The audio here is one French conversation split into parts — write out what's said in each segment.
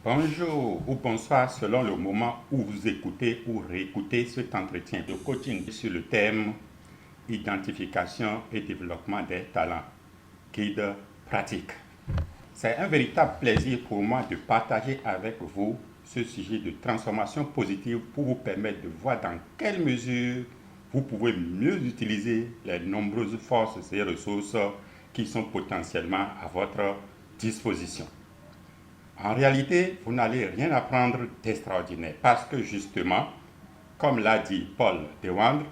Bonjour ou bonsoir selon le moment où vous écoutez ou réécoutez cet entretien de coaching sur le thème identification et développement des talents, guide pratique. C'est un véritable plaisir pour moi de partager avec vous ce sujet de transformation positive pour vous permettre de voir dans quelle mesure vous pouvez mieux utiliser les nombreuses forces et ressources qui sont potentiellement à votre disposition. En réalité, vous n'allez rien apprendre d'extraordinaire parce que justement, comme l'a dit Paul Dewandre,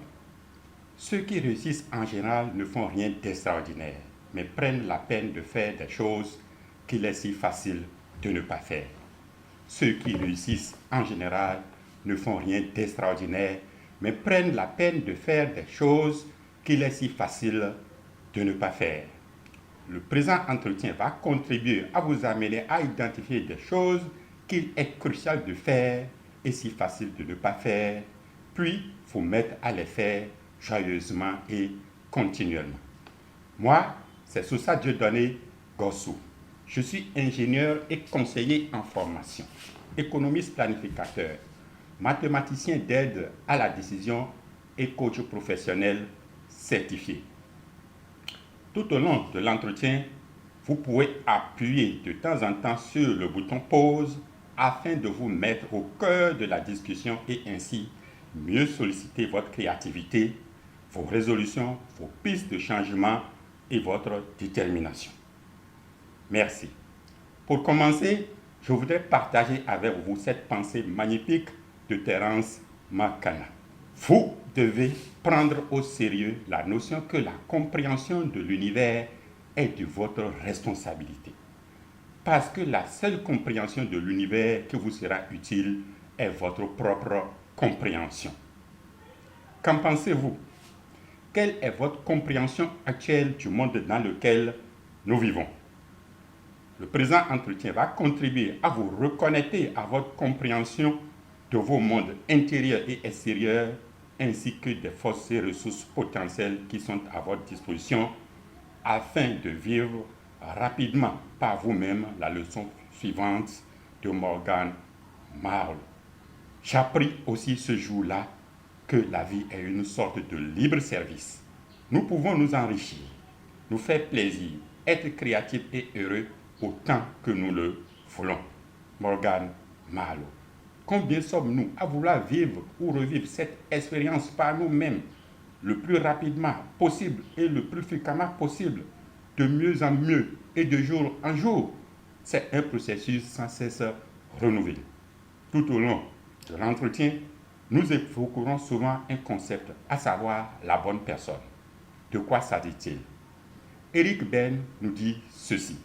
ceux qui réussissent en général ne font rien d'extraordinaire, mais prennent la peine de faire des choses qu'il est si facile de ne pas faire. Ceux qui réussissent en général ne font rien d'extraordinaire, mais prennent la peine de faire des choses qu'il est si facile de ne pas faire. Le présent entretien va contribuer à vous amener à identifier des choses qu'il est crucial de faire et si facile de ne pas faire, puis vous mettre à les faire joyeusement et continuellement. Moi, c'est Sousa Dieudonné Gossou. Je suis ingénieur et conseiller en formation, économiste planificateur, mathématicien d'aide à la décision et coach professionnel certifié. Tout au long de l'entretien, vous pouvez appuyer de temps en temps sur le bouton pause afin de vous mettre au cœur de la discussion et ainsi mieux solliciter votre créativité, vos résolutions, vos pistes de changement et votre détermination. Merci. Pour commencer, je voudrais partager avec vous cette pensée magnifique de Terence McKenna. Vous devez prendre au sérieux la notion que la compréhension de l'univers est de votre responsabilité. Parce que la seule compréhension de l'univers qui vous sera utile est votre propre compréhension. Qu'en pensez-vous? Quelle est votre compréhension actuelle du monde dans lequel nous vivons? Le présent entretien va contribuer à vous reconnecter à votre compréhension de vos mondes intérieurs et extérieurs, ainsi que des forces et ressources potentielles qui sont à votre disposition, afin de vivre rapidement par vous-même la leçon suivante de Morgan Marlowe. J'appris aussi ce jour-là que la vie est une sorte de libre service. Nous pouvons nous enrichir, nous faire plaisir, être créatifs et heureux autant que nous le voulons. Morgan Marlowe. Combien sommes-nous à vouloir vivre ou revivre cette expérience par nous-mêmes le plus rapidement possible et le plus fréquemment possible, de mieux en mieux et de jour en jour? C'est un processus sans cesse renouvelé. Tout au long de l'entretien, nous évoquerons souvent un concept, à savoir la bonne personne. De quoi s'agit-il? Eric Ben nous dit ceci.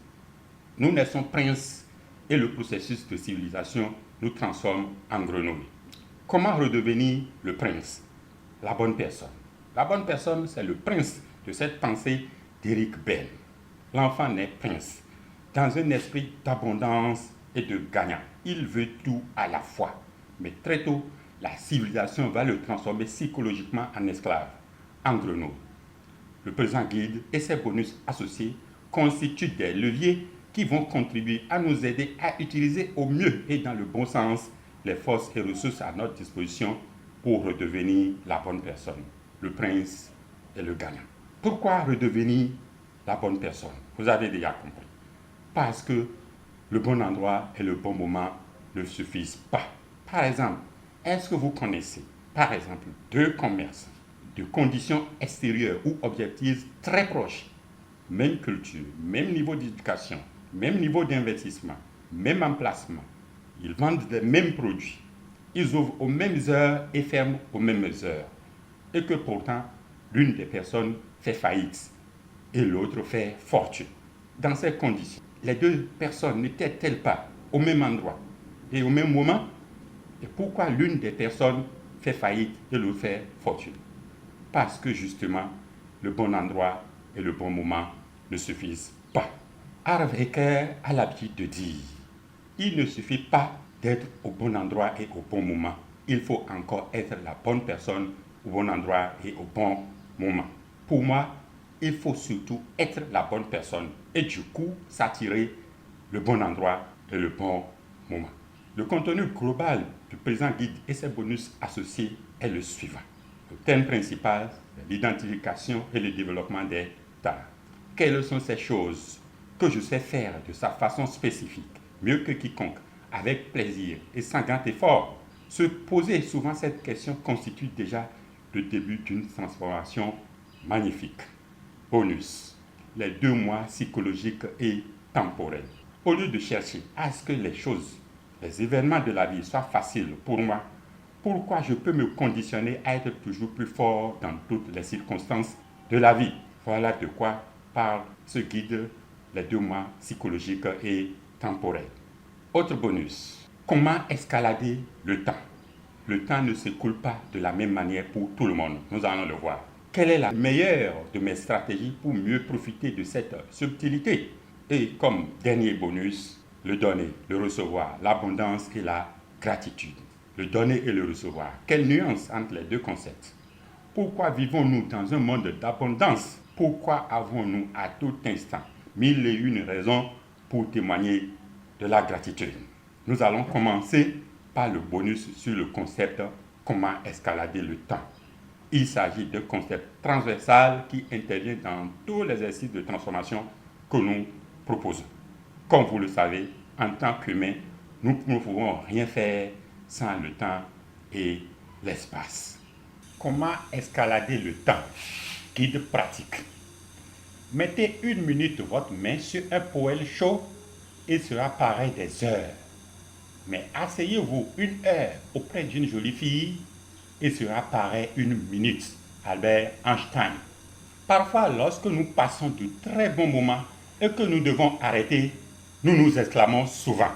Nous naissons princes et le processus de civilisation nous transforme en grenouilles. Comment redevenir le prince? La bonne personne. La bonne personne, c'est le prince de cette pensée d'Eric Ben. L'enfant naît prince, dans un esprit d'abondance et de gagnant. Il veut tout à la fois. Mais très tôt, la civilisation va le transformer psychologiquement en esclave, en grenouille. Le présent guide et ses bonus associés constituent des leviers qui vont contribuer à nous aider à utiliser au mieux et dans le bon sens les forces et ressources à notre disposition pour redevenir la bonne personne, le prince et le gagnant. Pourquoi redevenir la bonne personne? Vous avez déjà compris. Parce que le bon endroit et le bon moment ne suffisent pas. Par exemple, est-ce que vous connaissez, par exemple, deux commerces de conditions extérieures ou objectives très proches, même culture, même niveau d'éducation, même niveau d'investissement, même emplacement. Ils vendent les mêmes produits. Ils ouvrent aux mêmes heures et ferment aux mêmes heures. Et que pourtant, l'une des personnes fait faillite et l'autre fait fortune. Dans ces conditions, les deux personnes n'étaient-elles pas au même endroit et au même moment? Et pourquoi l'une des personnes fait faillite et l'autre fait fortune? Parce que justement, le bon endroit et le bon moment ne suffisent pas. Harv Eker a l'habitude de dire, il ne suffit pas d'être au bon endroit et au bon moment. Il faut encore être la bonne personne au bon endroit et au bon moment. Pour moi, il faut surtout être la bonne personne et du coup s'attirer le bon endroit et le bon moment. Le contenu global du présent guide et ses bonus associés est le suivant. Le thème principal, l'identification et le développement des talents. Quelles sont ces choses que je sais faire de sa façon spécifique, mieux que quiconque, avec plaisir et sans grand effort? Se poser souvent cette question constitue déjà le début d'une transformation magnifique. Bonus, les 2 mois psychologiques et temporels. Au lieu de chercher à ce que les choses, les événements de la vie soient faciles pour moi, pourquoi je peux me conditionner à être toujours plus fort dans toutes les circonstances de la vie? Voilà de quoi parle ce guide, les 2 mois psychologiques et temporels. Autre bonus, comment escalader le temps? Le temps ne s'écoule pas de la même manière pour tout le monde, nous allons le voir. Quelle est la meilleure de mes stratégies pour mieux profiter de cette subtilité? Et comme dernier bonus, le donner, le recevoir, l'abondance et la gratitude. Le donner et le recevoir. Quelle nuance entre les deux concepts? Pourquoi vivons-nous dans un monde d'abondance? Pourquoi avons-nous à tout instant 1001 raisons pour témoigner de la gratitude? Nous allons commencer par le bonus sur le concept comment escalader le temps. Il s'agit d'un concept transversal qui intervient dans tous les exercices de transformation que nous proposons. Comme vous le savez, en tant qu'humains, nous ne pouvons rien faire sans le temps et l'espace. Comment escalader le temps? Guide pratique. Mettez 1 minute votre main sur un poêle chaud et cela paraît des heures. Mais asseyez-vous 1 heure auprès d'une jolie fille et cela paraît 1 minute. Albert Einstein. Parfois, lorsque nous passons de très bons moments et que nous devons arrêter, nous nous exclamons souvent: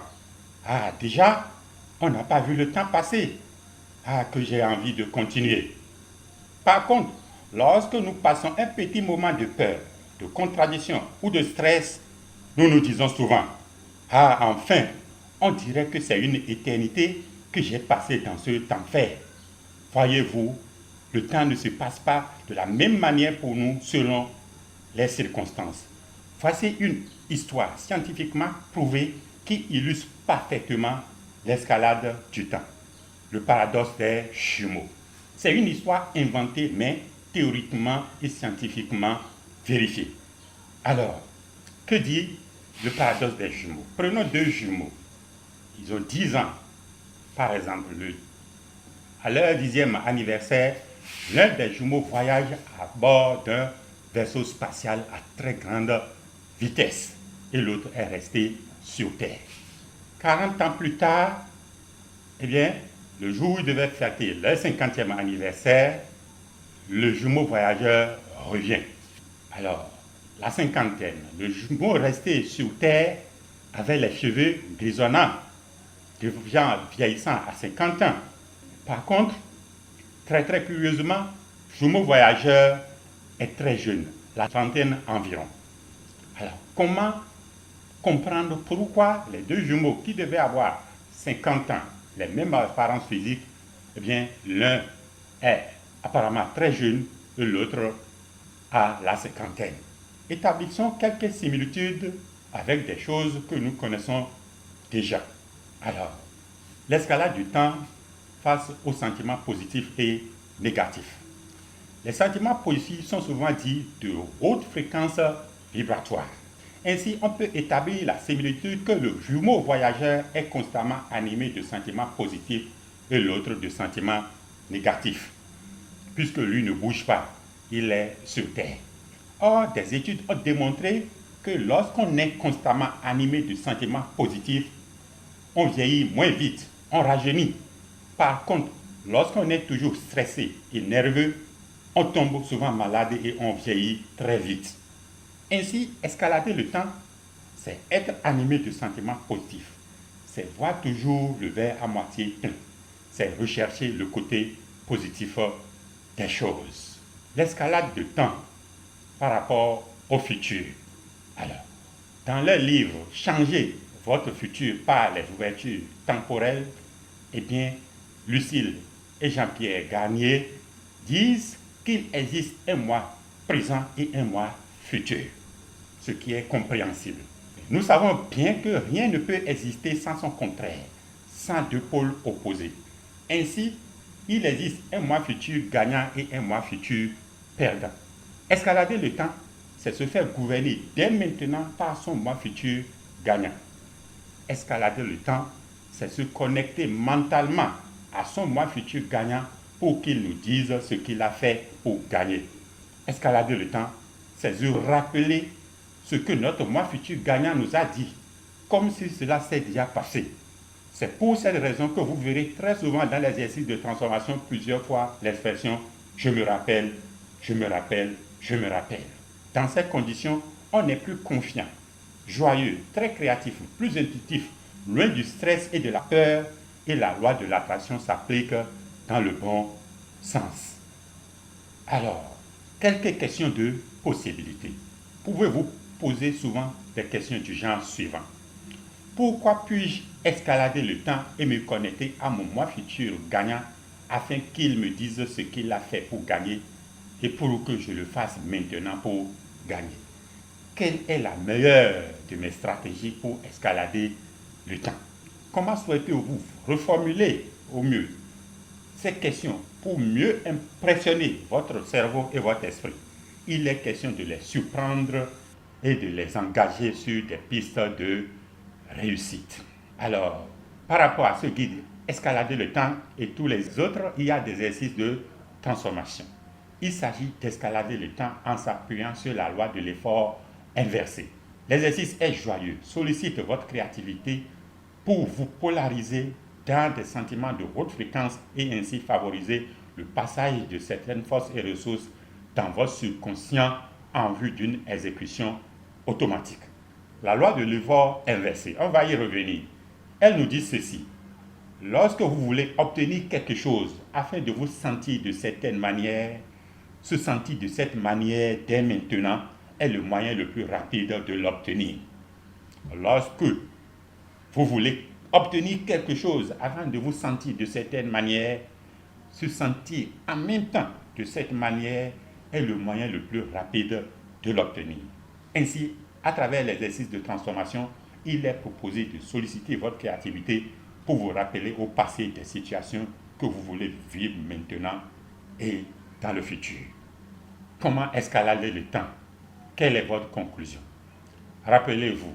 ah, déjà, on n'a pas vu le temps passer. Ah, que j'ai envie de continuer. Par contre, lorsque nous passons un petit moment de peur, de contradiction ou de stress, nous nous disons souvent: ah, enfin, on dirait que c'est une éternité que j'ai passée dans ce enfer. Voyez-vous, le temps ne se passe pas de la même manière pour nous selon les circonstances. Voici une histoire scientifiquement prouvée qui illustre parfaitement l'escalade du temps. Le paradoxe des jumeaux. C'est une histoire inventée mais théoriquement et scientifiquement vérifiée. Alors, que dit le paradoxe des jumeaux? Prenons 2 jumeaux. Ils ont 10 ans. Par exemple, à leur 10e anniversaire, l'un des jumeaux voyage à bord d'un vaisseau spatial à très grande vitesse et l'autre est resté sur Terre. 40 ans plus tard, eh bien, le jour où ils devaient fêter leur 50e anniversaire, le jumeau voyageur revient. Alors, la cinquantaine, le jumeau resté sur Terre avait les cheveux grisonnants, devenant vieillissant à 50 ans. Par contre, très curieusement, le jumeau voyageur est très jeune, la trentaine environ. Alors, comment comprendre pourquoi les 2 jumeaux qui devaient avoir 50 ans, les mêmes apparences physiques, eh bien, l'un est apparemment très jeune et l'autre a la cinquantaine? Établissons quelques similitudes avec des choses que nous connaissons déjà. Alors, l'escalade du temps face aux sentiments positifs et négatifs. Les sentiments positifs sont souvent dits de haute fréquence vibratoire. Ainsi, on peut établir la similitude que le jumeau voyageur est constamment animé de sentiments positifs et l'autre de sentiments négatifs, puisque lui ne bouge pas, il est sur Terre. Or, des études ont démontré que lorsqu'on est constamment animé de sentiments positifs, on vieillit moins vite, on rajeunit. Par contre, lorsqu'on est toujours stressé et nerveux, on tombe souvent malade et on vieillit très vite. Ainsi, escalader le temps, c'est être animé de sentiments positifs. C'est voir toujours le verre à moitié plein. C'est rechercher le côté positif des choses. L'escalade de temps par rapport au futur. Alors, dans leur livre « Changer votre futur par les ouvertures temporelles », eh bien, Lucille et Jean-Pierre Garnier disent qu'il existe un moi présent et un moi futur, ce qui est compréhensible. Nous savons bien que rien ne peut exister sans son contraire, sans deux pôles opposés. Ainsi, il existe un moi futur gagnant et un moi futur perdant. Escalader le temps, c'est se faire gouverner dès maintenant par son moi futur gagnant. Escalader le temps, c'est se connecter mentalement à son moi futur gagnant pour qu'il nous dise ce qu'il a fait pour gagner. Escalader le temps, c'est se rappeler ce que notre moi futur gagnant nous a dit, comme si cela s'est déjà passé. C'est pour cette raison que vous verrez très souvent dans l'exercice de transformation plusieurs fois l'expression « je me rappelle, je me rappelle, je me rappelle ». Dans ces conditions, on est plus confiant, joyeux, très créatif, plus intuitif, loin du stress et de la peur, et la loi de l'attraction s'applique dans le bon sens. Alors, quelques questions de possibilité. Pouvez-vous poser souvent des questions du genre suivant. Pourquoi puis-je escalader le temps et me connecter à mon moi futur gagnant afin qu'il me dise ce qu'il a fait pour gagner et pour que je le fasse maintenant pour gagner? Quelle est la meilleure de mes stratégies pour escalader le temps? Comment souhaitez-vous reformuler au mieux ces questions pour mieux impressionner votre cerveau et votre esprit? Il est question de les surprendre et de les engager sur des pistes de réussite. Alors, par rapport à ce guide Escalader le temps et tous les autres, il y a des exercices de transformation. Il s'agit d'escalader le temps en s'appuyant sur la loi de l'effort inversé. L'exercice est joyeux, sollicite votre créativité pour vous polariser dans des sentiments de haute fréquence et ainsi favoriser le passage de certaines forces et ressources dans votre subconscient en vue d'une exécution automatique. La loi de l'effort inversé, on va y revenir. Elle nous dit ceci. Lorsque vous voulez obtenir quelque chose afin de vous sentir de certaine manière, se sentir de cette manière dès maintenant est le moyen le plus rapide de l'obtenir. Lorsque vous voulez obtenir quelque chose afin de vous sentir de certaine manière, se sentir en même temps de cette manière est le moyen le plus rapide de l'obtenir. Ainsi, à travers l'exercice de transformation, il est proposé de solliciter votre créativité pour vous rappeler au passé des situations que vous voulez vivre maintenant et dans le futur. Comment escalader le temps? Quelle est votre conclusion? Rappelez-vous,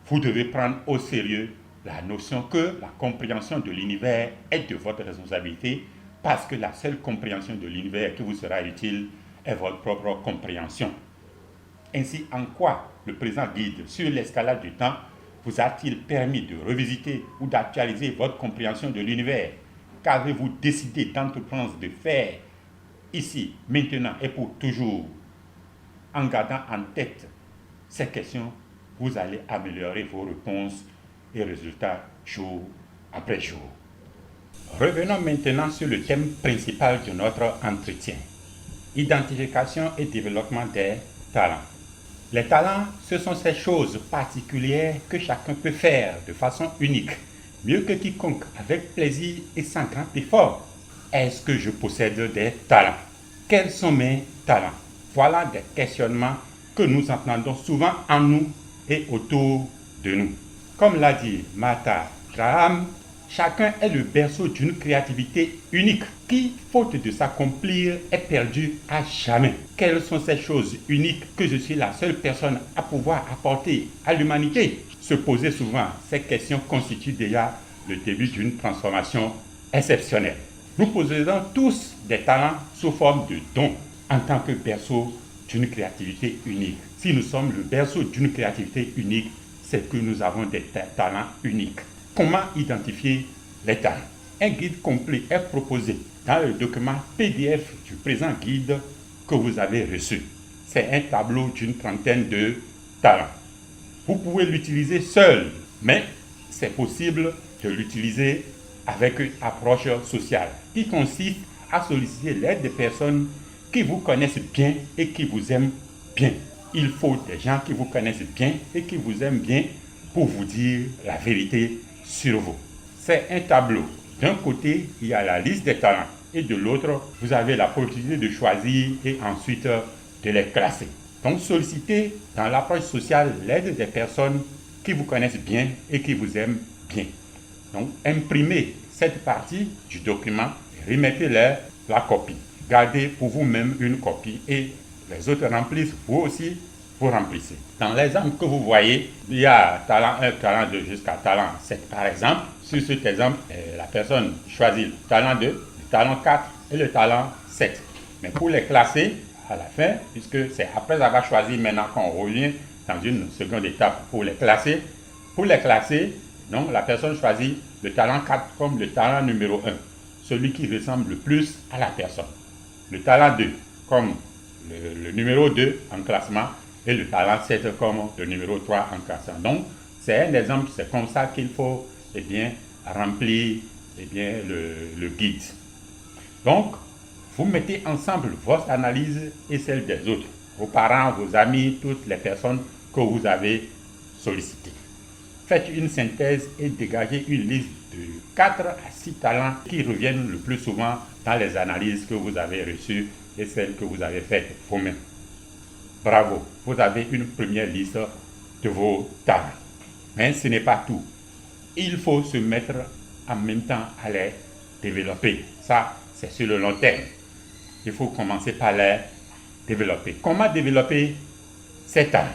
vous devez prendre au sérieux la notion que la compréhension de l'univers est de votre responsabilité parce que la seule compréhension de l'univers qui vous sera utile est votre propre compréhension. Ainsi, en quoi le présent guide sur l'escalade du temps vous a-t-il permis de revisiter ou d'actualiser votre compréhension de l'univers? Qu'avez-vous décidé d'entreprendre de faire ici, maintenant et pour toujours? En gardant en tête ces questions, vous allez améliorer vos réponses et résultats jour après jour. Revenons maintenant sur le thème principal de notre entretien. Identification et développement des talents. Les talents, ce sont ces choses particulières que chacun peut faire de façon unique, mieux que quiconque, avec plaisir et sans grand effort. Est-ce que je possède des talents? Quels sont mes talents? Voilà des questionnements que nous entendons souvent en nous et autour de nous. Comme l'a dit Martha Graham, chacun est le berceau d'une créativité unique qui, faute de s'accomplir, est perdue à jamais. Quelles sont ces choses uniques que je suis la seule personne à pouvoir apporter à l'humanité? Se poser souvent ces questions constitue déjà le début d'une transformation exceptionnelle. Nous possédons tous des talents sous forme de dons en tant que berceau d'une créativité unique. Si nous sommes le berceau d'une créativité unique, c'est que nous avons des talents uniques. Comment identifier les talents? Un guide complet est proposé dans le document PDF du présent guide que vous avez reçu. C'est un tableau d'une trentaine de talents. Vous pouvez l'utiliser seul, mais c'est possible de l'utiliser avec une approche sociale qui consiste à solliciter l'aide des personnes qui vous connaissent bien et qui vous aiment bien. Il faut des gens qui vous connaissent bien et qui vous aiment bien pour vous dire la vérité sur vous. C'est un tableau. D'un côté, il y a la liste des talents et de l'autre, vous avez la possibilité de choisir et ensuite de les classer. Donc, solliciter dans l'approche sociale l'aide des personnes qui vous connaissent bien et qui vous aiment bien. Donc, imprimez cette partie du document et remettez-leur la copie. Gardez pour vous-même une copie et les autres remplissent, vous aussi, vous remplissez. Dans l'exemple que vous voyez, il y a talent 1, talent 2 jusqu'à talent 7 par exemple. Sur cet exemple, la personne choisit le talent 2, le talent 4 et le talent 7. Mais pour les classer à la fin, puisque c'est après avoir choisi maintenant qu'on revient dans une seconde étape pour les classer. Pour les classer, donc, la personne choisit le talent 4 comme le talent numéro 1, celui qui ressemble le plus à la personne. Le talent 2 comme le numéro 2 en classement et le talent 7 comme le numéro 3 en classement. Donc, c'est un exemple, c'est comme ça qu'il faut remplir le guide. Donc, vous mettez ensemble votre analyse et celle des autres, vos parents, vos amis, toutes les personnes que vous avez sollicitées. Faites une synthèse et dégagez une liste de 4 à 6 talents qui reviennent le plus souvent dans les analyses que vous avez reçues et celles que vous avez faites vous-même. Bravo, vous avez une première liste de vos talents. Mais ce n'est pas tout. Il faut se mettre en même temps à les développer. Ça, c'est sur le long terme. Il faut commencer par les développer. Comment développer ces talents?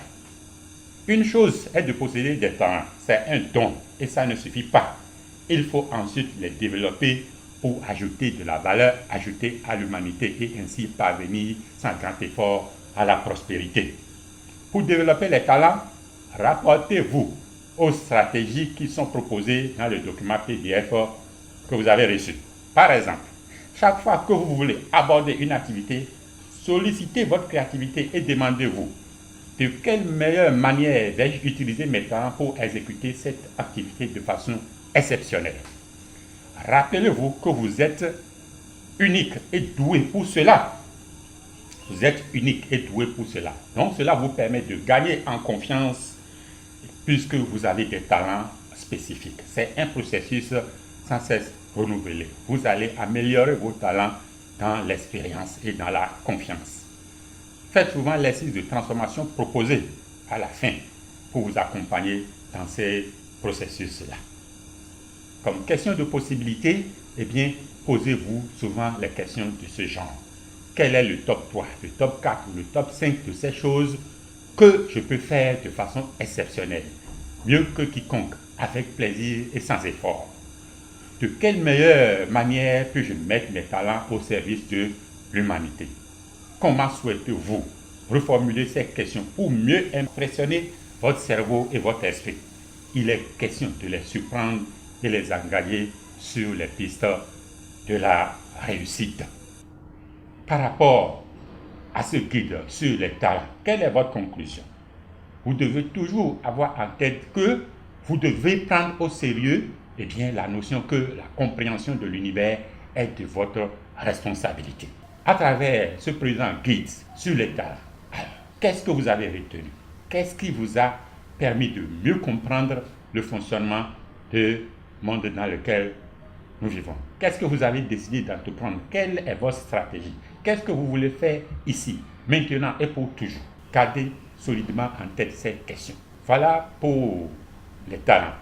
Une chose est de posséder des talents, c'est un don et ça ne suffit pas. Il faut ensuite les développer pour ajouter de la valeur ajoutée à l'humanité et ainsi parvenir sans grand effort à la prospérité. Pour développer les talents, rapportez-vous aux stratégies qui sont proposées dans le document PDF que vous avez reçu. Par exemple, chaque fois que vous voulez aborder une activité, sollicitez votre créativité et demandez-vous de quelle meilleure manière vais-je utiliser mes talents pour exécuter cette activité de façon exceptionnelle. Rappelez-vous que vous êtes unique et doué pour cela. Vous êtes unique et doué pour cela. Donc cela vous permet de gagner en confiance puisque vous avez des talents spécifiques. C'est un processus sans cesse renouvelé. Vous allez améliorer vos talents dans l'expérience et dans la confiance. Faites souvent l'exercice de transformation proposé à la fin pour vous accompagner dans ces processus-là. Comme question de possibilité, posez-vous souvent les questions de ce genre. Quel est le top 3, le top 4 ou le top 5 de ces choses que je peux faire de façon exceptionnelle, mieux que quiconque, avec plaisir et sans effort? De quelle meilleure manière puis-je mettre mes talents au service de l'humanité? Comment souhaitez-vous reformuler ces questions pour mieux impressionner votre cerveau et votre esprit? Il est question de les surprendre et les engager sur les pistes de la réussite. Par rapport à ce guide sur les talents, quelle est votre conclusion? Vous devez toujours avoir en tête que vous devez prendre au sérieux la notion que la compréhension de l'univers est de votre responsabilité. À travers ce présent guide sur les talents, qu'est-ce que vous avez retenu? Qu'est-ce qui vous a permis de mieux comprendre le fonctionnement du monde dans lequel nous vivons? Qu'est-ce que vous avez décidé d'entreprendre? Quelle est votre stratégie? Qu'est-ce que vous voulez faire ici, maintenant et pour toujours? Gardez solidement en tête ces questions. Voilà pour les talents.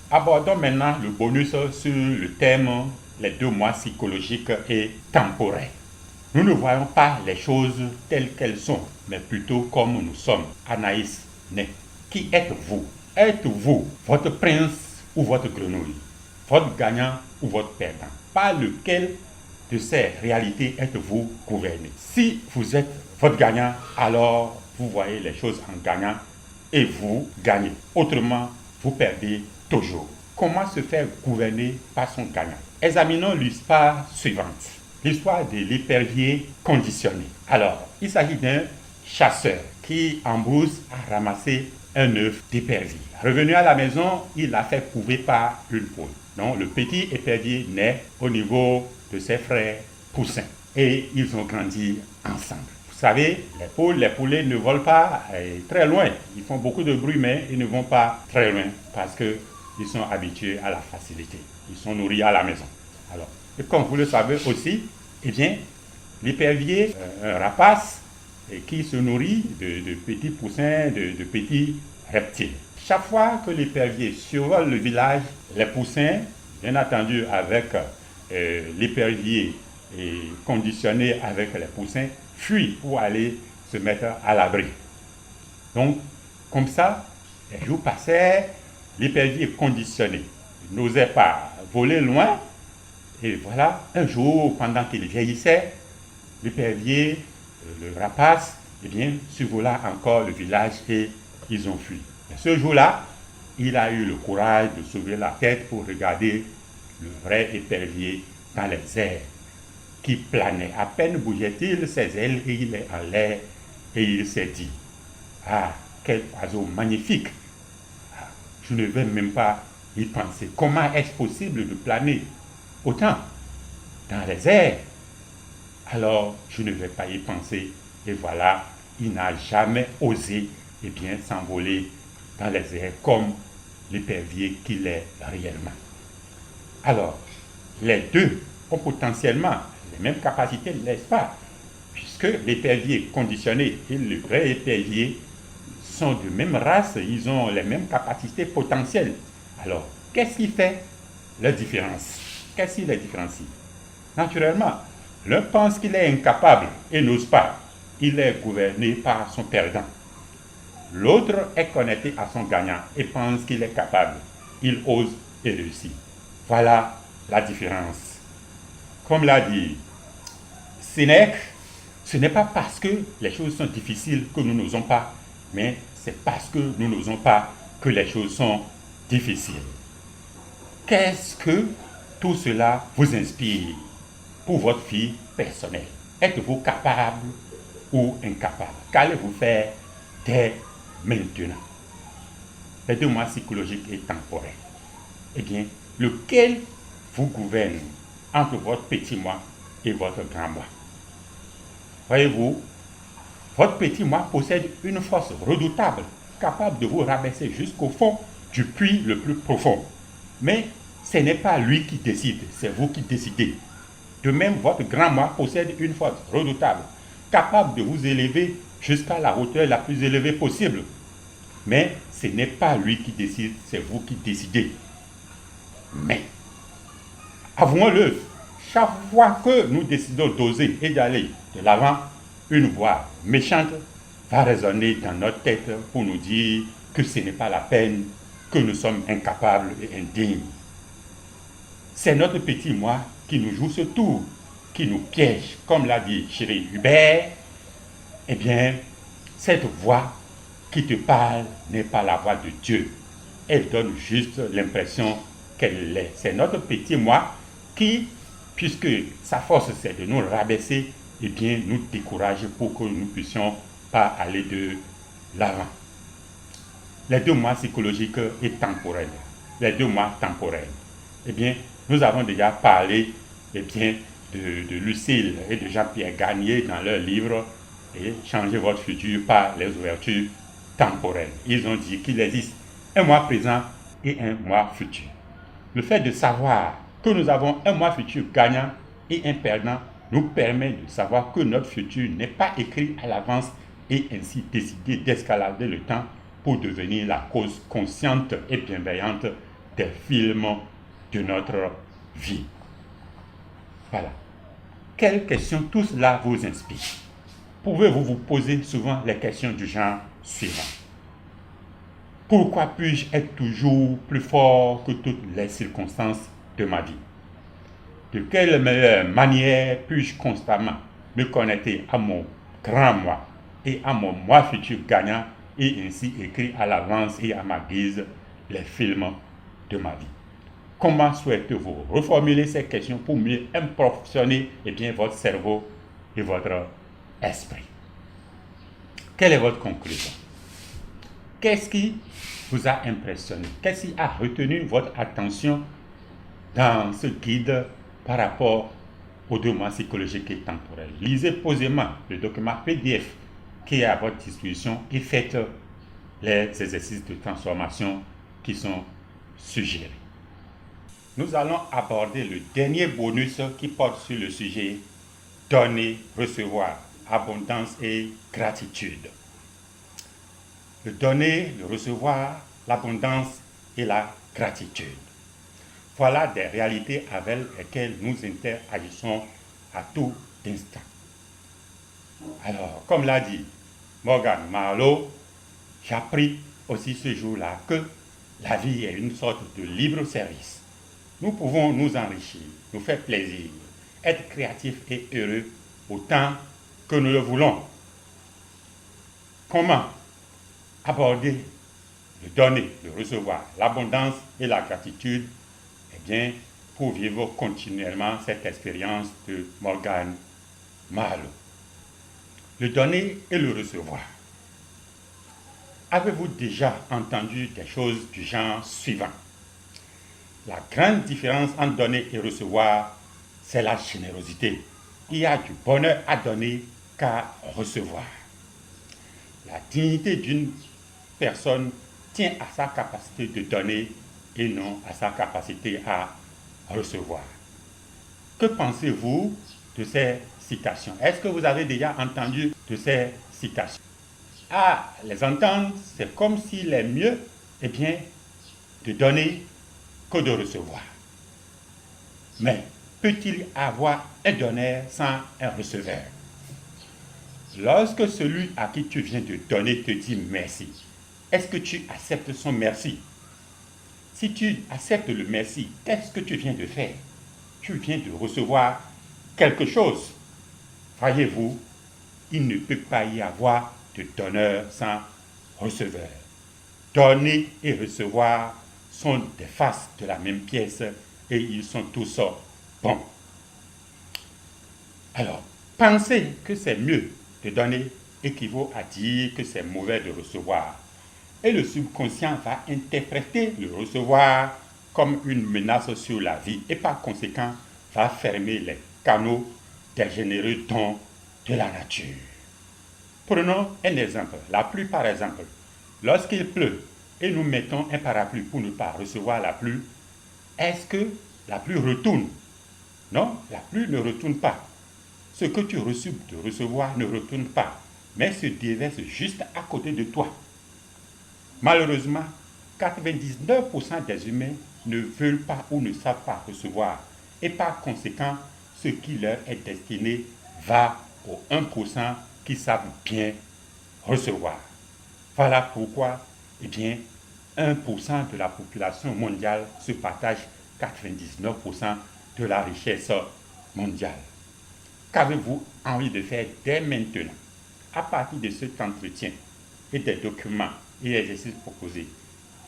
Abordons maintenant le bonus sur le thème les 2 mois psychologiques et temporels. Nous ne voyons pas les choses telles qu'elles sont, mais plutôt comme nous sommes. Anaïs Nek. Qui êtes-vous? Êtes-vous votre prince ou votre grenouille? Votre gagnant ou votre perdant? Par lequel de ces réalités êtes-vous gouverné? Si vous êtes votre gagnant, alors vous voyez les choses en gagnant et vous gagnez. Autrement, vous perdez toujours. Comment se faire gouverner par son gagnant? Examinons l'histoire suivante. L'histoire de l'épervier conditionné. Alors, il s'agit d'un chasseur qui, en brousse, a ramassé un œuf d'épervier. Revenu à la maison, il l'a fait couver par une poule. Donc, le petit épervier naît au niveau de ses frères poussins. Et ils ont grandi ensemble. Vous savez, les poules, les poulets ne volent pas très loin. Ils font beaucoup de bruit, mais ils ne vont pas très loin parce qu'ils sont habitués à la facilité. Ils sont nourris à la maison. Alors, et comme vous le savez aussi, l'épervier, un rapace qui se nourrit de petits poussins, de petits reptiles. Chaque fois que l'épervier survole le village, les poussins, bien entendu avec l'épervier conditionné avec les poussins, fuient pour aller se mettre à l'abri. Donc, comme ça, les jours passaient, l'épervier conditionné n'osait pas voler loin. Et voilà, un jour, pendant qu'il vieillissait, l'épervier, le rapace, eh bien, survola encore le village et ils ont fui. Et ce jour-là, il a eu le courage de soulever la tête pour regarder le vrai épervier dans les airs, qui planait. À peine bougeait-il ses ailes et il est en l'air et il s'est dit, ah, quel oiseau magnifique! Ah, je ne vais même pas y penser. Comment est-ce possible de planer autant dans les airs? Alors, je ne vais pas y penser. Et voilà, il n'a jamais osé s'envoler dans les airs comme l'épervier qu'il est réellement. Alors, les deux ont potentiellement les mêmes capacités, n'est-ce pas? Puisque l'épervier conditionné et le vrai épervier sont de même race, ils ont les mêmes capacités potentielles. Alors, qu'est-ce qui fait la différence? Qu'est-ce qui les différencie? Naturellement, l'un pense qu'il est incapable et n'ose pas. Il est gouverné par son perdant. L'autre est connecté à son gagnant et pense qu'il est capable. Il ose et réussit. Voilà la différence. Comme l'a dit Sénèque, ce n'est pas parce que les choses sont difficiles que nous n'osons pas, mais c'est parce que nous n'osons pas que les choses sont difficiles. Qu'est-ce que tout cela vous inspire pour votre vie personnelle? Êtes-vous capable ou incapable? Qu'allez-vous faire dès maintenant? Les 2 mois psychologiques et temporels. Eh bien, lequel vous gouverne entre votre petit moi et votre grand moi? Voyez-vous, votre petit moi possède une force redoutable, capable de vous rabaisser jusqu'au fond du puits le plus profond. Mais ce n'est pas lui qui décide, c'est vous qui décidez. De même, votre grand moi possède une force redoutable, capable de vous élever jusqu'à la hauteur la plus élevée possible. Mais ce n'est pas lui qui décide, c'est vous qui décidez. Mais, avouons-le, chaque fois que nous décidons d'oser et d'aller de l'avant, une voix méchante va résonner dans notre tête pour nous dire que ce n'est pas la peine, que nous sommes incapables et indignes. C'est notre petit moi qui nous joue ce tour, qui nous piège, comme l'a dit chéri Hubert. Eh bien, cette voix qui te parle n'est pas la voix de Dieu. Elle donne juste l'impression qu'elle l'est. C'est notre petit moi qui, puisque sa force c'est de nous rabaisser, eh bien, nous décourage pour que nous ne puissions pas aller de l'avant. Les 2 mois psychologiques et temporels. Les 2 mois temporels. Eh bien, nous avons déjà parlé de Lucille et de Jean-Pierre Garnier dans leur livre et Changer votre futur par les ouvertures temporelles. Ils ont dit qu'il existe un mois présent et un mois futur. Le fait de savoir que nous avons un mois futur gagnant et un perdant nous permet de savoir que notre futur n'est pas écrit à l'avance et ainsi décider d'escalader le temps pour devenir la cause consciente et bienveillante des films de notre vie. Voilà. Quelles questions tout cela vous inspire? Pouvez-vous vous poser souvent les questions du genre suivant? Pourquoi puis-je être toujours plus fort que toutes les circonstances de ma vie? De quelle meilleure manière puis-je constamment me connecter à mon grand moi et à mon moi futur gagnant et ainsi écrire à l'avance et à ma guise les films de ma vie? Comment souhaitez-vous reformuler ces questions pour mieux impressionner votre cerveau et votre esprit? Quelle est votre conclusion? Qu'est-ce qui vous a impressionné? Qu'est-ce qui a retenu votre attention dans ce guide par rapport aux 2 mois psychologiques et temporels? Lisez posément le document PDF qui est à votre disposition et faites les exercices de transformation qui sont suggérés. Nous allons aborder le dernier bonus qui porte sur le sujet donner, recevoir, abondance et gratitude. le donner, le recevoir, l'abondance et la gratitude. Voilà des réalités avec lesquelles nous interagissons à tout instant. Alors, comme l'a dit Morgan Marlowe, j'ai appris aussi ce jour-là que la vie est une sorte de libre service. Nous pouvons nous enrichir, nous faire plaisir, être créatifs et heureux autant que nous le voulons. Comment aborder le donner, le recevoir, l'abondance et la gratitude? Eh bien, pour vivre continuellement cette expérience de Morgan Marlowe. Le donner et le recevoir. Avez-vous déjà entendu des choses du genre suivant? La grande différence entre donner et recevoir, c'est la générosité. Il y a du bonheur à donner qu'à recevoir. La dignité d'une personne tient à sa capacité de donner et non à sa capacité à recevoir. Que pensez-vous de ces citations? Est-ce que vous avez déjà entendu de ces citations? À les entendre, c'est comme s'il est mieux, de donner que de recevoir. Mais peut-il avoir un donneur sans un receveur? Lorsque celui à qui tu viens de donner te dit merci, est-ce que tu acceptes son merci? Si tu acceptes le merci, qu'est-ce que tu viens de faire? Tu viens de recevoir quelque chose. Voyez-vous, il ne peut pas y avoir de donneur sans receveur. Donner et recevoir sont des faces de la même pièce et ils sont tous bons. Alors, penser que c'est mieux de donner équivaut à dire que c'est mauvais de recevoir. Et le subconscient va interpréter le recevoir comme une menace sur la vie et par conséquent va fermer les canaux des généreux dons de la nature. Prenons un exemple, la pluie par exemple. Lorsqu'il pleut et nous mettons un parapluie pour ne pas recevoir la pluie, est-ce que la pluie retourne? Non, la pluie ne retourne pas. Ce que tu reçus de recevoir ne retourne pas, mais se déverse juste à côté de toi. Malheureusement, 99% des humains ne veulent pas ou ne savent pas recevoir, et par conséquent, ce qui leur est destiné va aux 1% qui savent bien recevoir. Voilà pourquoi, 1% de la population mondiale se partage 99% de la richesse mondiale. Qu'avez-vous envie de faire dès maintenant, à partir de cet entretien et des documents et exercices proposés?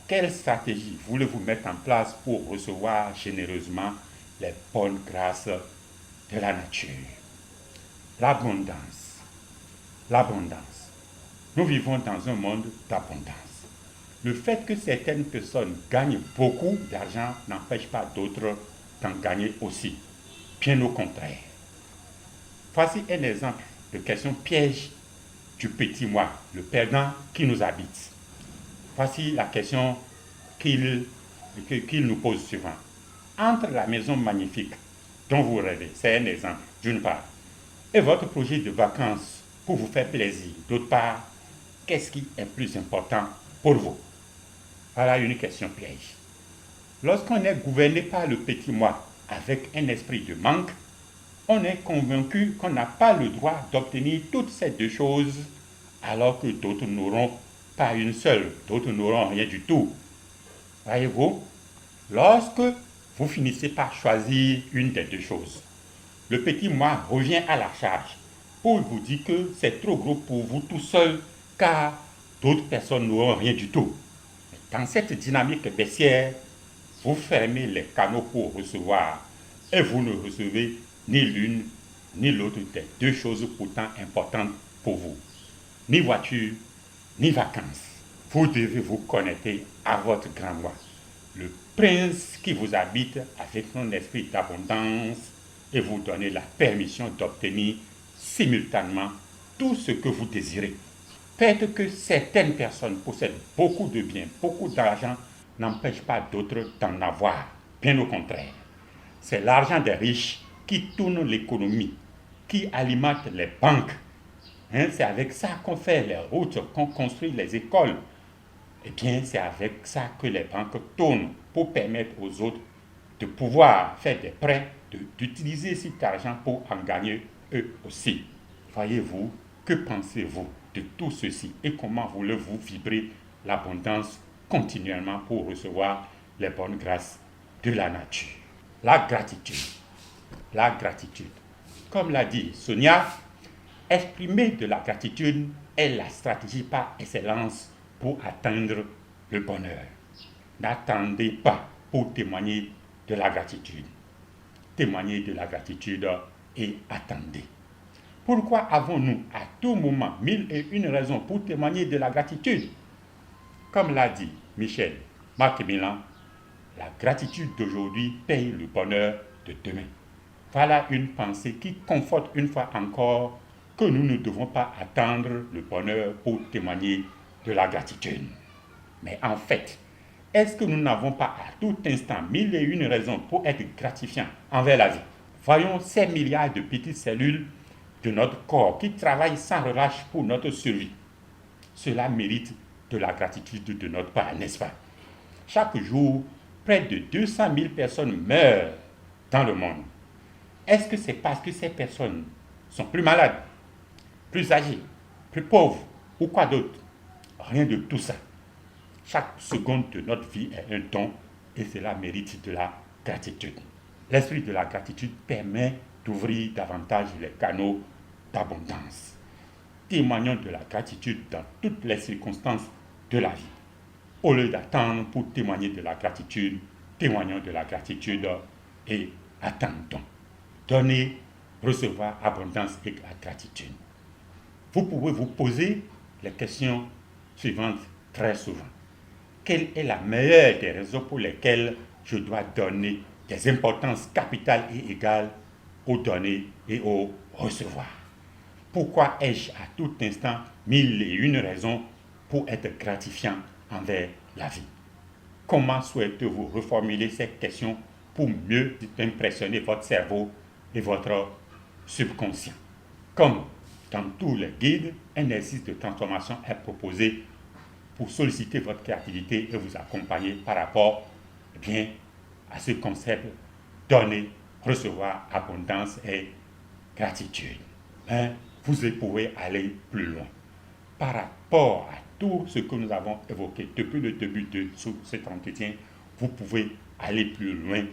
Quelle stratégie voulez-vous mettre en place pour recevoir généreusement les bonnes grâces de la nature? L'abondance. L'abondance. Nous vivons dans un monde d'abondance. Le fait que certaines personnes gagnent beaucoup d'argent n'empêche pas d'autres d'en gagner aussi. Bien au contraire. Voici un exemple de question piège du petit moi, le perdant qui nous habite. Voici la question qu'il nous pose souvent. Entre la maison magnifique dont vous rêvez, c'est un exemple, d'une part, et votre projet de vacances pour vous faire plaisir, d'autre part, qu'est-ce qui est plus important pour vous? Voilà une question piège. Lorsqu'on est gouverné par le petit moi avec un esprit de manque, on est convaincu qu'on n'a pas le droit d'obtenir toutes ces deux choses, alors que d'autres n'auront pas une seule, d'autres n'auront rien du tout. Voyez-vous, lorsque vous finissez par choisir une des deux choses, le petit moi revient à la charge pour vous dire que c'est trop gros pour vous tout seul, car d'autres personnes n'auront rien du tout. Dans cette dynamique baissière, vous fermez les canaux pour recevoir et vous ne recevez ni l'une ni l'autre des deux choses pourtant importantes pour vous. Ni voiture, ni vacances. Vous devez vous connecter à votre grand moi, le prince qui vous habite avec son esprit d'abondance et vous donner la permission d'obtenir simultanément tout ce que vous désirez. Faites que certaines personnes possèdent beaucoup de biens, beaucoup d'argent, n'empêche pas d'autres d'en avoir. Bien au contraire. C'est l'argent des riches qui tourne l'économie, qui alimente les banques Hein, c'est avec ça qu'on fait les routes, qu'on construit les écoles. Eh bien, c'est avec ça que les banques tournent pour permettre aux autres de pouvoir faire des prêts, d'utiliser cet argent pour en gagner eux aussi. Voyez-vous, que pensez-vous de tout ceci et comment voulez-vous vibrer l'abondance continuellement pour recevoir les bonnes grâces de la nature? La gratitude. La gratitude. Comme l'a dit Sonia, exprimer de la gratitude est la stratégie par excellence pour atteindre le bonheur. N'attendez pas pour témoigner de la gratitude. Témoignez de la gratitude et attendez. Pourquoi avons-nous à tout moment 1001 raisons pour témoigner de la gratitude? Comme l'a dit Michel Macmillan, la gratitude d'aujourd'hui paye le bonheur de demain. Voilà une pensée qui conforte une fois encore que nous ne devons pas attendre le bonheur pour témoigner de la gratitude. Mais en fait, est-ce que nous n'avons pas à tout instant 1001 raisons pour être gratifiants envers la vie? Voyons ces milliards de petites cellules de notre corps qui travaillent sans relâche pour notre survie. Cela mérite de la gratitude de notre part, n'est-ce pas? Chaque jour, près de 200 000 personnes meurent dans le monde. Est-ce que c'est parce que ces personnes sont plus malades, plus âgées, plus pauvres ou quoi d'autre? Rien de tout ça. Chaque seconde de notre vie est un don et cela mérite de la gratitude. L'esprit de la gratitude permet d'ouvrir davantage les canaux d'abondance. Témoignons de la gratitude dans toutes les circonstances de la vie. Au lieu d'attendre pour témoigner de la gratitude, témoignons de la gratitude et attendons. Donner, recevoir abondance et la gratitude. Vous pouvez vous poser les questions suivantes très souvent. Quelle est la meilleure des raisons pour lesquelles je dois donner des importances capitales et égales au donner et au recevoir? Pourquoi ai-je à tout instant 1001 raisons pour être gratifiant envers la vie? Comment souhaitez-vous reformuler ces questions pour mieux impressionner votre cerveau et votre subconscient? Comme dans tous les guides, un exercice de transformation est proposé pour solliciter votre créativité et vous accompagner par rapport à ce concept donner, recevoir, abondance et gratitude. Vous pouvez aller plus loin. Par rapport à tout ce que nous avons évoqué depuis le début de cet entretien, vous pouvez aller plus loin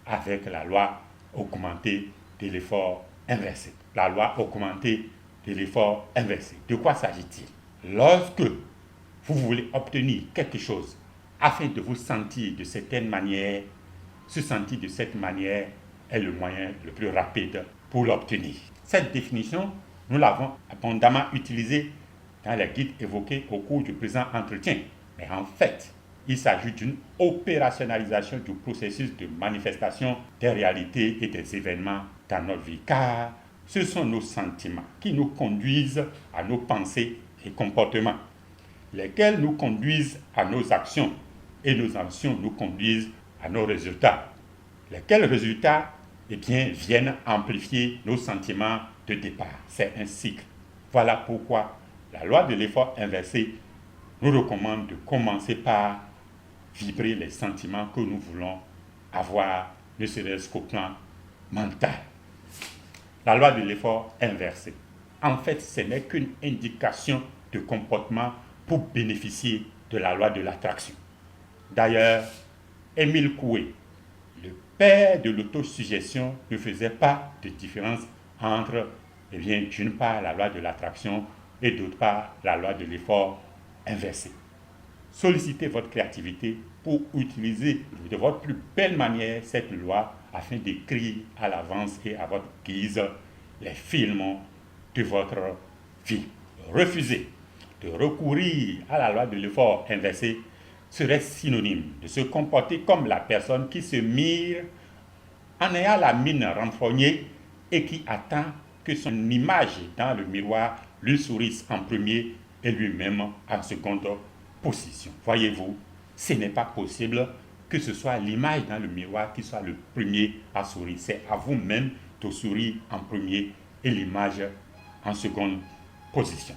avec la loi augmentée de l'effort inversé. La loi augmentée de l'effort inversé. De quoi s'agit-il? Lorsque vous voulez obtenir quelque chose afin de vous sentir de certaine manière, se sentir de cette manière est le moyen le plus rapide pour l'obtenir. Cette définition, nous l'avons abondamment utilisée dans les guides évoqués au cours du présent entretien. Mais en fait, il s'agit d'une opérationnalisation du processus de manifestation des réalités et des événements dans notre vie. Car ce sont nos sentiments qui nous conduisent à nos pensées et comportements, lesquels nous conduisent à nos actions et nos actions nous conduisent à nos résultats, lesquels résultats viennent amplifier nos sentiments de départ. C'est un cycle. Voilà pourquoi la loi de l'effort inversé nous recommande de commencer par vibrer les sentiments que nous voulons avoir, ne serait-ce qu'au plan mental. La loi de l'effort inversé, en fait, ce n'est qu'une indication de comportement pour bénéficier de la loi de l'attraction. D'ailleurs, Émile Coué, le père de l'autosuggestion, ne faisait pas de différence entre, d'une part, la loi de l'attraction et d'autre part, la loi de l'effort inversé. Sollicitez votre créativité pour utiliser de votre plus belle manière cette loi afin d'écrire à l'avance et à votre guise les films de votre vie. Refuser de recourir à la loi de l'effort inversé serait synonyme de se comporter comme la personne qui se mire en ayant la mine renfrognée et qui attend que son image dans le miroir lui sourisse en premier et lui-même en seconde position. Voyez-vous, ce n'est pas possible que ce soit l'image dans le miroir qui soit le premier à sourire. C'est à vous-même de sourire en premier et l'image en seconde position.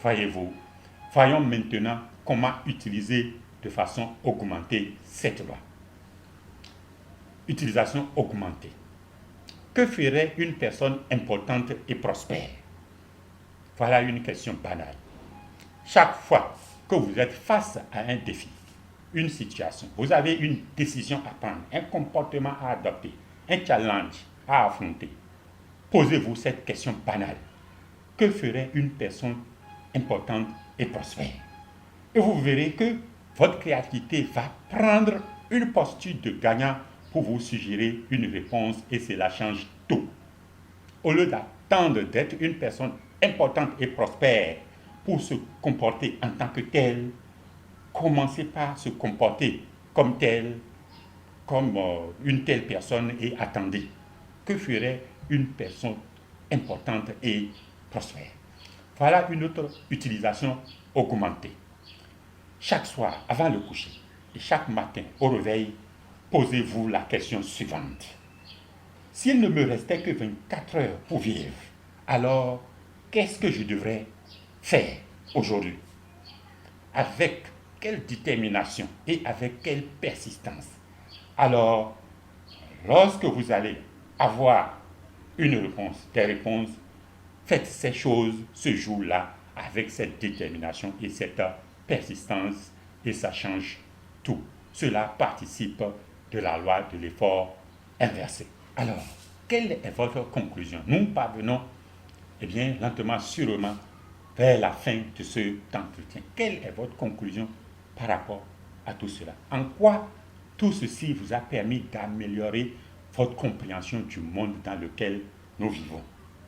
Voyez-vous, voyons maintenant comment utiliser de façon augmentée cette loi. Utilisation augmentée. Que ferait une personne importante et prospère? Voilà une question banale. Chaque fois que vous êtes face à un défi, une situation, vous avez une décision à prendre, un comportement à adopter, un challenge à affronter, posez-vous cette question banale. Que ferait une personne importante et prospère? Et vous verrez que votre créativité va prendre une posture de gagnant pour vous suggérer une réponse et cela change tout. Au lieu d'attendre d'être une personne importante et prospère pour se comporter en tant que telle, commencez par se comporter comme telle, comme une telle personne et attendez. Que ferait une personne importante et prospère? Voilà une autre utilisation augmentée. Chaque soir, avant le coucher, et chaque matin au réveil, posez-vous la question suivante. S'il ne me restait que 24 heures pour vivre, alors qu'est-ce que je devrais faire aujourd'hui? Avec quelle détermination et avec quelle persistance? Alors, lorsque vous allez avoir une réponse, des réponses, faites ces choses ce jour-là avec cette détermination et cette persistance et ça change tout. Cela participe de la loi de l'effort inversé. Alors, quelle est votre conclusion? Nous parvenons, lentement, sûrement, vers la fin de cet entretien. Quelle est votre conclusion par rapport à tout cela? En quoi tout ceci vous a permis d'améliorer votre compréhension du monde dans lequel nous vivons?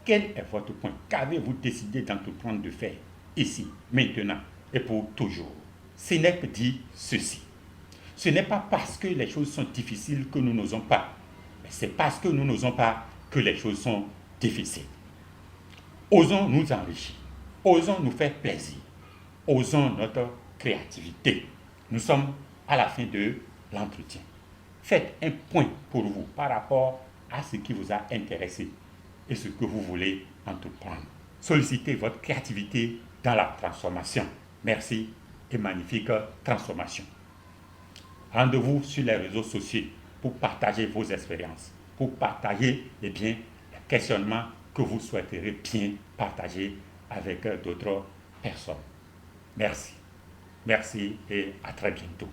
Quel est votre point? Qu'avez-vous décidé d'entreprendre de faire ici, maintenant et pour toujours? Sénèque dit ceci. Ce n'est pas parce que les choses sont difficiles que nous n'osons pas, mais c'est parce que nous n'osons pas que les choses sont difficiles. Osons nous enrichir, osons nous faire plaisir, osons notre créativité. Nous sommes à la fin de l'entretien. Faites un point pour vous par rapport à ce qui vous a intéressé et ce que vous voulez entreprendre. Sollicitez votre créativité dans la transformation. Merci et magnifique transformation. Rendez-vous sur les réseaux sociaux pour partager vos expériences, pour partager les questionnements que vous souhaiterez bien partager avec d'autres personnes. Merci. Merci et à très bientôt.